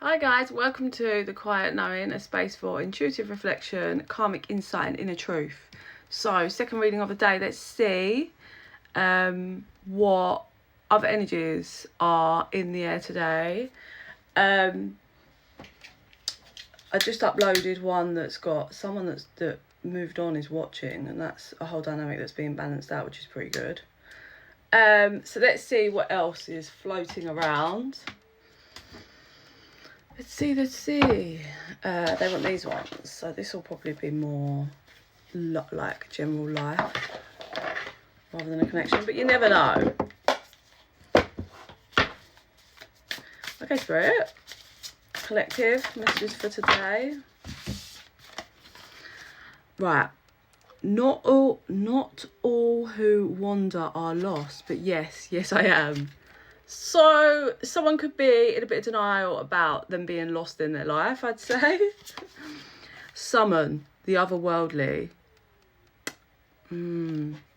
Hi guys, welcome to The Quiet Knowing, a space for intuitive reflection, karmic insight and inner truth. So, second reading of the day, let's see what other energies are in the air today. I just uploaded one that's got someone that moved on is watching, and that's a whole dynamic that's being balanced out, which is pretty good. So let's see what else is floating around. Let's see. They want these ones, so this will probably be more like general life rather than a connection, but you never know. Okay, Spirit. Collective messages for today. Right. Not all who wander are lost, but yes, I am. So someone could be in a bit of denial about them being lost in their life, I'd say. Summon the otherworldly.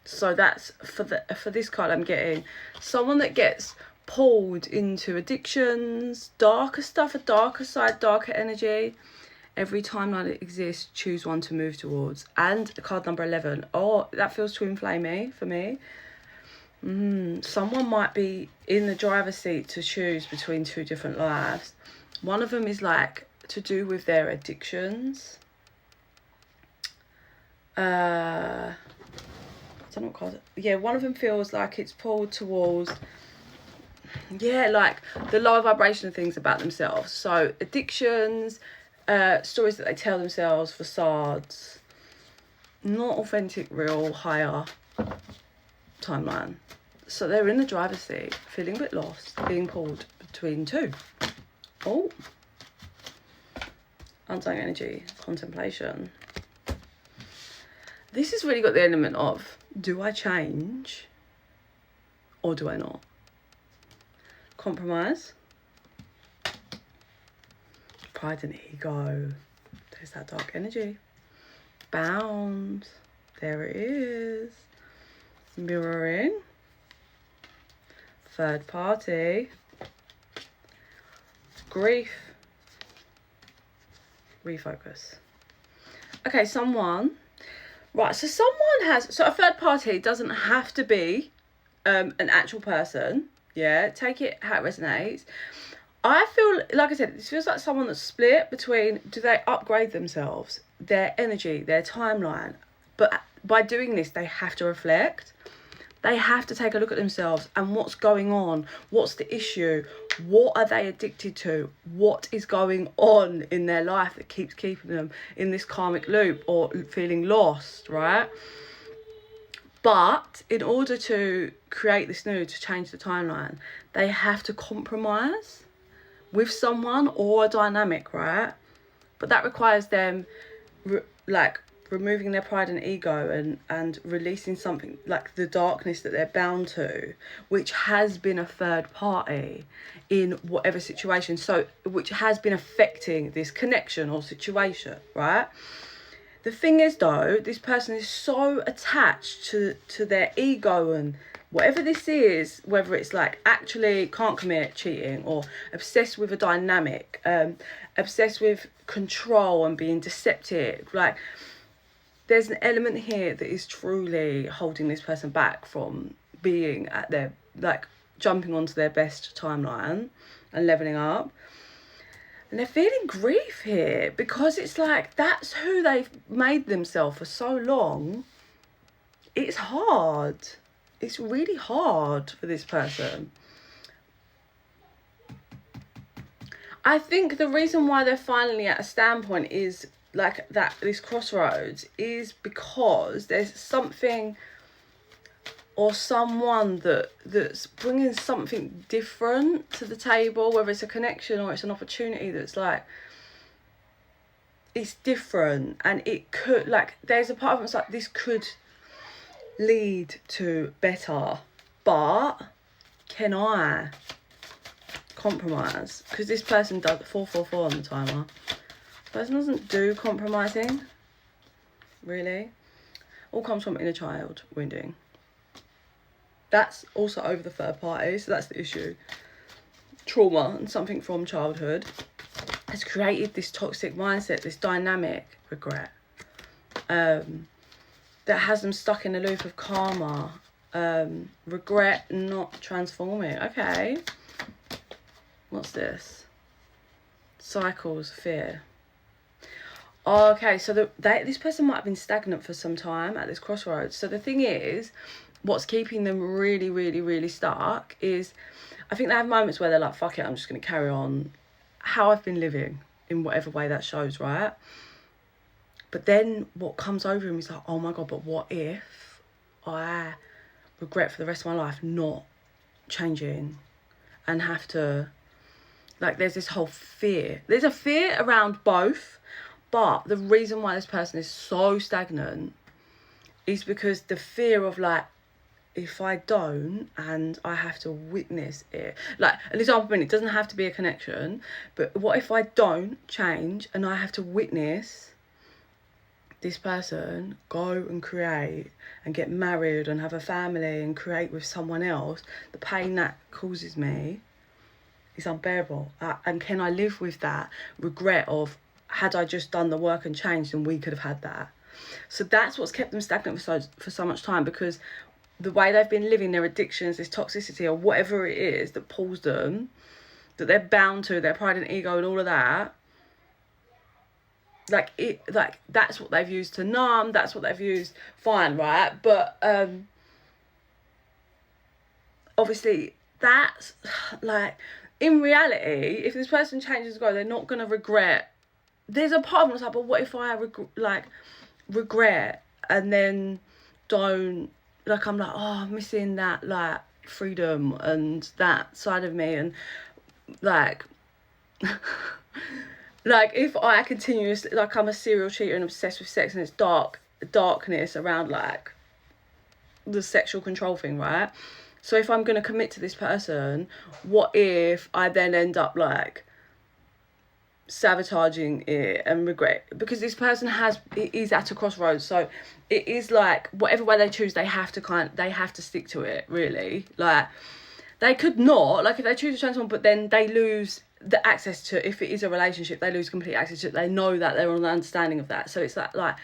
So that's for this card I'm getting someone that gets pulled into addictions, darker stuff, a darker side, darker energy. Every timeline that exists, choose one to move towards. And card number 11. Oh, that feels twin flamey for me. Someone might be in the driver's seat to choose between two different lives. One of them is like to do with their addictions. I don't know what card. Yeah, one of them feels like it's pulled towards, like the lower vibration of things about themselves. So addictions, stories that they tell themselves, facades, not authentic, real, higher timeline. So they're in the driver's seat, feeling a bit lost, being pulled between two. Oh, undying energy, contemplation. This has really got the element of, do I change or do I not? Compromise. Pride and ego. There's that dark energy. Bound. There it is. Mirroring. Third party. Grief. Refocus. Okay, someone. Right, so someone has... So a third party doesn't have to be an actual person. Yeah, take it how it resonates. I feel, like I said, this feels like someone that's split between, do they upgrade themselves, their energy, their timeline? But by doing this, they have to reflect. They have to take a look at themselves and what's going on. What's the issue? What are they addicted to? What is going on in their life that keeps keeping them in this karmic loop or feeling lost, right? But in order to create this new, to change the timeline, they have to compromise with someone or a dynamic, right? But that requires them removing their pride and ego and releasing something like the darkness that they're bound to, which has been a third party in whatever situation, so which has been affecting this connection or situation, right? The thing is though, this person is so attached to their ego and whatever this is, whether it's like actually can't commit, cheating, or obsessed with a dynamic, obsessed with control and being deceptive, like there's an element here that is truly holding this person back from being at their, like, jumping onto their best timeline and leveling up. And they're feeling grief here because it's like that's who they've made themselves for so long. It's hard. It's really hard for this person. I think the reason why they're finally at a standpoint is like that, this crossroads, is because there's something or someone that's bringing something different to the table, whether it's a connection or it's an opportunity that's like, it's different. And it could, like, there's a part of it's like, this could lead to better, but can I compromise? Because this person does 444 on the timer. Person doesn't do compromising, really. All comes from inner child wounding. That's also over the third party, so that's the issue. trauma and something from childhood has created this toxic mindset, this dynamic regret, that has them stuck in a loop of karma, regret not transforming. Okay, what's this? Cycles, fear. Okay, so this person might have been stagnant for some time at this crossroads. So the thing is, what's keeping them really, really, really stuck is, I think they have moments where they're like, fuck it, I'm just going to carry on how I've been living in whatever way that shows, right? But then what comes over him is like, oh my God, but what if I regret for the rest of my life not changing and have to, like, there's this whole fear. There's a fear around both, but the reason why this person is so stagnant is because the fear of, like, if I don't and I have to witness it, like an example, it doesn't have to be a connection, but what if I don't change and I have to witness this person go and create and get married and have a family and create with someone else? The pain that causes me is unbearable. And can I live with that regret of, had I just done the work and changed, and we could have had that? So that's what's kept them stagnant for so much time, because the way they've been living, their addictions, this toxicity or whatever it is that pulls them, that they're bound to, their pride and ego and all of that, like that's what they've used to numb, that's what they've used, fine, right? But obviously that's, like, in reality, if this person changes to go, they're not going to regret. There's a part of them that's like, but what if I regret and then don't, like, I'm like, oh, I'm missing that, like, freedom and that side of me, and like like, if I continuously, like, I'm a serial cheater and obsessed with sex, and it's darkness around, like, the sexual control thing, right? So if I'm going to commit to this person, what if I then end up, like, sabotaging it and regret? Because this person is at a crossroads, so it is like, whatever way they choose, they have to stick to it, really. Like, they could not, like, if they choose to transform, but then they lose the access to, if it is a relationship, they lose complete access to it. They know that, they're on the understanding of that. So it's like,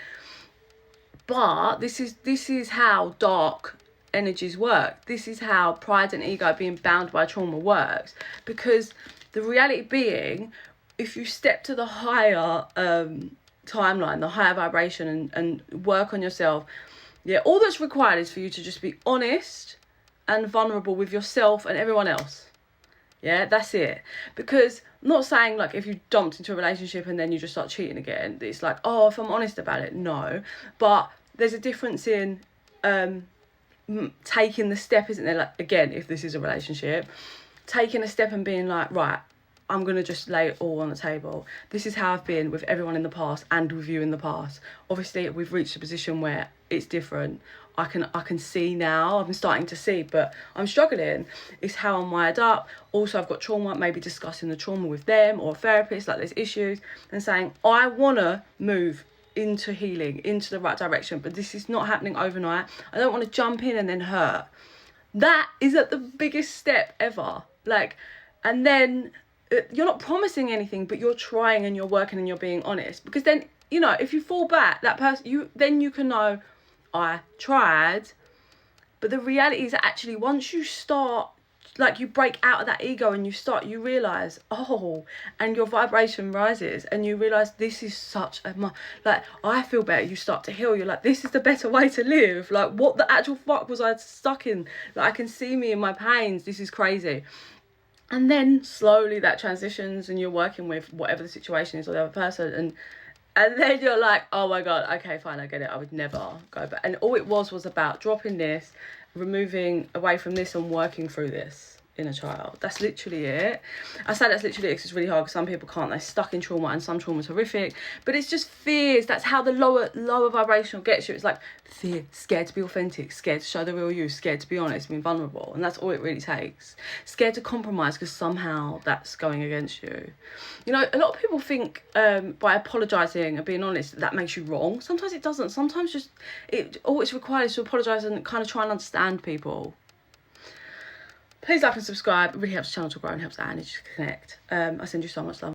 but this is how dark energies work. This is how pride and ego being bound by trauma works. Because the reality being, if you step to the higher timeline, the higher vibration, and work on yourself, yeah, all that's required is for you to just be honest and vulnerable with yourself and everyone else. Yeah, that's it. Because I'm not saying, like, if you dumped into a relationship and then you just start cheating again, it's like, oh, if I'm honest about it, no. But there's a difference in taking the step, isn't there? Like, again, if this is a relationship, taking a step and being like, right, I'm going to just lay it all on the table. This is how I've been with everyone in the past and with you in the past. Obviously, we've reached a position where it's different. I can see now, I'm starting to see, but I'm struggling. It's how I'm wired up. Also, I've got trauma, maybe discussing the trauma with them or a therapist, like, there's issues, and saying, I want to move into healing, into the right direction, but this is not happening overnight. I don't want to jump in and then hurt. That is at the biggest step ever. Like, and then you're not promising anything, but you're trying and you're working and you're being honest. Because then, you know, if you fall back, that person, you can know, I tried. But the reality is that actually, once you start, like, you break out of that ego and you realise, oh, and your vibration rises and you realise this is such a, like, I feel better, you start to heal, you're like, this is the better way to live. Like, what the actual fuck was I stuck in? Like, I can see me in my pains, this is crazy. And then slowly that transitions and you're working with whatever the situation is or the other person, and then you're like, oh my God, okay, fine, I get it. I would never go back. And all it was about dropping this, removing away from this, and working through this inner child. That's literally it. I say that's literally it because it's really hard, because some people can't. They're stuck in trauma, and some trauma's horrific. But it's just fears. That's how the lower vibrational gets you. It's like fear, scared to be authentic, scared to show the real you, scared to be honest, being vulnerable. And that's all it really takes. Scared to compromise because somehow that's going against you. You know, a lot of people think by apologising and being honest, that makes you wrong. Sometimes it doesn't. Sometimes just all it's required is to apologise and kind of try and understand people. Please like and subscribe. It really helps the channel to grow and helps our energy to connect. I send you so much love.